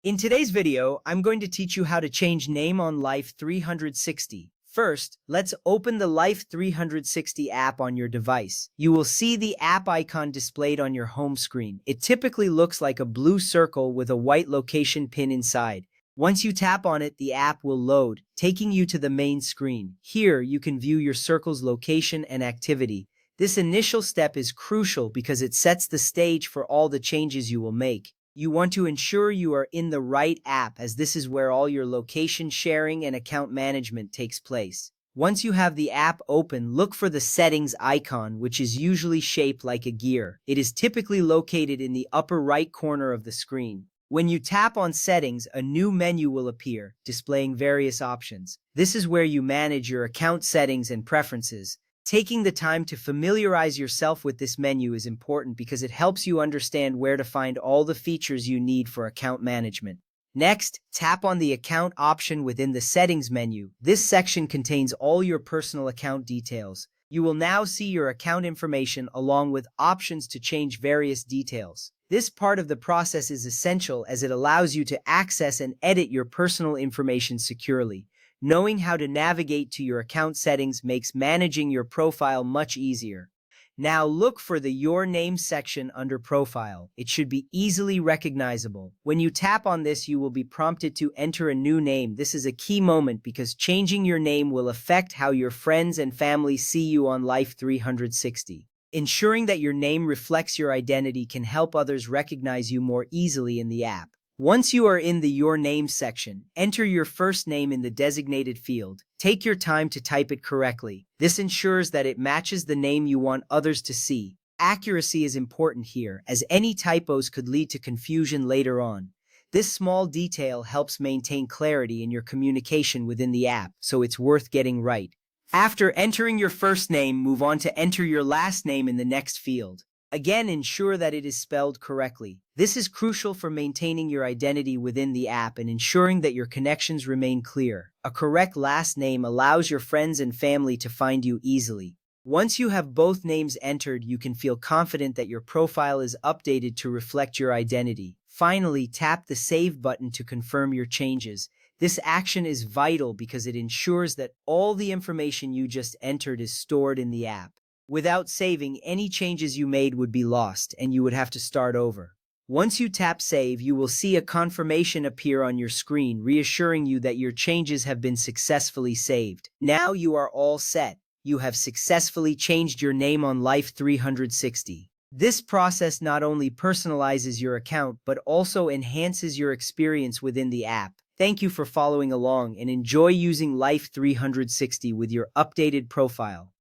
In today's video, I'm going to teach you how to change name on Life 360. First, let's open the Life 360 app on your device. You will see the app icon displayed on your home screen. It typically looks like a blue circle with a white location pin inside. Once you tap on it, the app will load, taking you to the main screen. Here, you can view your circle's location and activity. This initial step is crucial because it sets the stage for all the changes you will make. You want to ensure you are in the right app, as this is where all your location sharing and account management takes place. Once you have the app open, look for the settings icon, which is usually shaped like a gear. It is typically located in the upper right corner of the screen. When you tap on settings, a new menu will appear, displaying various options. This is where you manage your account settings and preferences. Taking the time to familiarize yourself with this menu is important because it helps you understand where to find all the features you need for account management. Next, tap on the account option within the settings menu. This section contains all your personal account details. You will now see your account information along with options to change various details. This part of the process is essential as it allows you to access and edit your personal information securely. Knowing how to navigate to your account settings makes managing your profile much easier. Now look for the Your Name section under Profile. It should be easily recognizable. When you tap on this, you will be prompted to enter a new name. This is a key moment because changing your name will affect how your friends and family see you on Life 360. Ensuring that your name reflects your identity can help others recognize you more easily in the app. Once you are in the Your Name section, enter your first name in the designated field. Take your time to type it correctly. This ensures that it matches the name you want others to see. Accuracy is important here, as any typos could lead to confusion later on. This small detail helps maintain clarity in your communication within the app, so it's worth getting right. After entering your first name, move on to enter your last name in the next field. Again, ensure that it is spelled correctly. This is crucial for maintaining your identity within the app and ensuring that your connections remain clear. A correct last name allows your friends and family to find you easily. Once you have both names entered, you can feel confident that your profile is updated to reflect your identity. Finally, tap the Save button to confirm your changes. This action is vital because it ensures that all the information you just entered is stored in the app. Without saving, any changes you made would be lost, and you would have to start over. Once you tap Save, you will see a confirmation appear on your screen, reassuring you that your changes have been successfully saved. Now you are all set. You have successfully changed your name on Life 360. This process not only personalizes your account, but also enhances your experience within the app. Thank you for following along and enjoy using Life 360 with your updated profile.